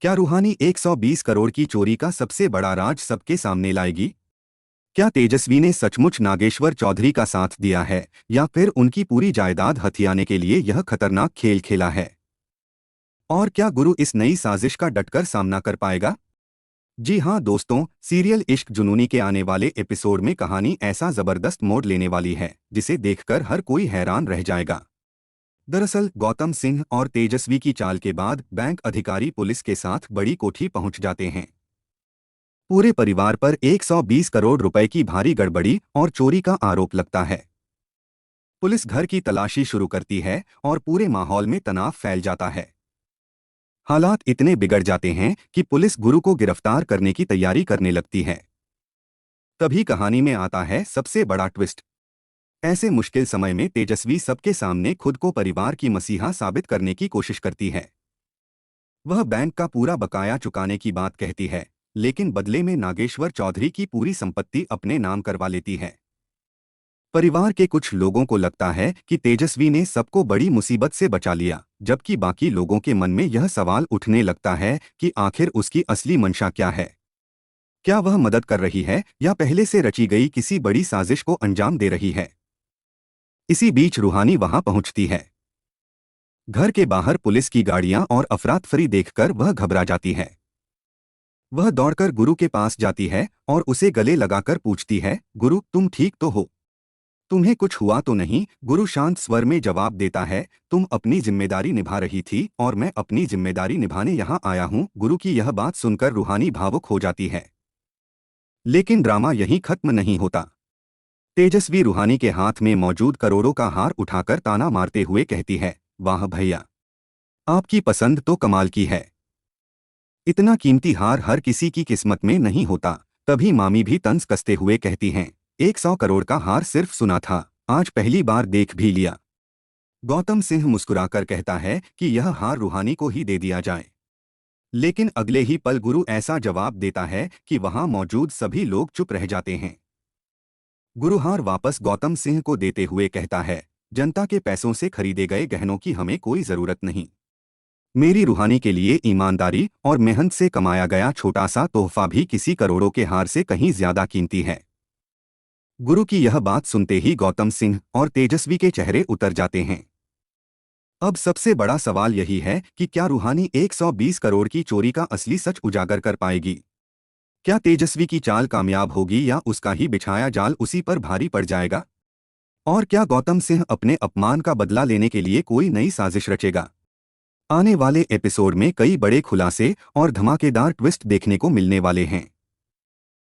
क्या रूहानी 120 करोड़ की चोरी का सबसे बड़ा राज सबके सामने लाएगी? क्या तेजस्वी ने सचमुच नागेश्वर चौधरी का साथ दिया है या फिर उनकी पूरी जायदाद हथियाने के लिए यह खतरनाक खेल खेला है? और क्या गुरु इस नई साजिश का डटकर सामना कर पाएगा? जी हां दोस्तों, सीरियल इश्क जुनूनी के आने वाले एपिसोड में कहानी ऐसा जबरदस्त मोड़ लेने वाली है जिसे देखकर हर कोई हैरान रह जाएगा। दरअसल गौतम सिंह और तेजस्वी की चाल के बाद बैंक अधिकारी पुलिस के साथ बड़ी कोठी पहुंच जाते हैं। पूरे परिवार पर 120 करोड़ रुपए की भारी गड़बड़ी और चोरी का आरोप लगता है। पुलिस घर की तलाशी शुरू करती है और पूरे माहौल में तनाव फैल जाता है। हालात इतने बिगड़ जाते हैं कि पुलिस गुरु को गिरफ्तार करने की तैयारी करने लगती है। तभी कहानी में आता है सबसे बड़ा ट्विस्ट। ऐसे मुश्किल समय में तेजस्वी सबके सामने खुद को परिवार की मसीहा साबित करने की कोशिश करती है। वह बैंक का पूरा बकाया चुकाने की बात कहती है, लेकिन बदले में नागेश्वर चौधरी की पूरी संपत्ति अपने नाम करवा लेती है। परिवार के कुछ लोगों को लगता है कि तेजस्वी ने सबको बड़ी मुसीबत से बचा लिया, जबकि बाकी लोगों के मन में यह सवाल उठने लगता है कि आखिर उसकी असली मंशा क्या है। क्या वह मदद कर रही है या पहले से रची गई किसी बड़ी साजिश को अंजाम दे रही है? इसी बीच रूहानी वहां पहुंचती है। घर के बाहर पुलिस की गाड़ियां और अफरातफरी देखकर वह घबरा जाती है। वह दौड़कर गुरु के पास जाती है और उसे गले लगाकर पूछती है, गुरु तुम ठीक तो हो? तुम्हें कुछ हुआ तो नहीं? गुरु शांत स्वर में जवाब देता है, तुम अपनी जिम्मेदारी निभा रही थी और मैं अपनी जिम्मेदारी निभाने यहाँ आया हूँ। गुरु की यह बात सुनकर रूहानी भावुक हो जाती है। लेकिन ड्रामा यहीं खत्म नहीं होता। तेजस्वी रूहानी के हाथ में मौजूद करोड़ों का हार उठाकर ताना मारते हुए कहती है, वाह भैया, आपकी पसंद तो कमाल की है। इतना कीमती हार हर किसी की किस्मत में नहीं होता। तभी मामी भी तंज कसते हुए कहती हैं, 100 करोड़ का हार सिर्फ सुना था, आज पहली बार देख भी लिया। गौतम सिंह मुस्कुराकर कहता है कि यह हार रूहानी को ही दे दिया जाए। लेकिन अगले ही पल गुरु ऐसा जवाब देता है कि वहां मौजूद सभी लोग चुप रह जाते हैं। गुरु हार वापस गौतम सिंह को देते हुए कहता है, जनता के पैसों से खरीदे गए गहनों की हमें कोई जरूरत नहीं। मेरी रूहानी के लिए ईमानदारी और मेहनत से कमाया गया छोटा सा तोहफा भी किसी करोड़ों के हार से कहीं ज्यादा कीमती है। गुरु की यह बात सुनते ही गौतम सिंह और तेजस्वी के चेहरे उतर जाते हैं। अब सबसे बड़ा सवाल यही है कि क्या रूहानी 120 करोड़ की चोरी का असली सच उजागर कर पाएगी? क्या तेजस्वी की चाल कामयाब होगी या उसका ही बिछाया जाल उसी पर भारी पड़ जाएगा? और क्या गौतम सिंह अपने अपमान का बदला लेने के लिए कोई नई साजिश रचेगा? आने वाले एपिसोड में कई बड़े खुलासे और धमाकेदार ट्विस्ट देखने को मिलने वाले हैं।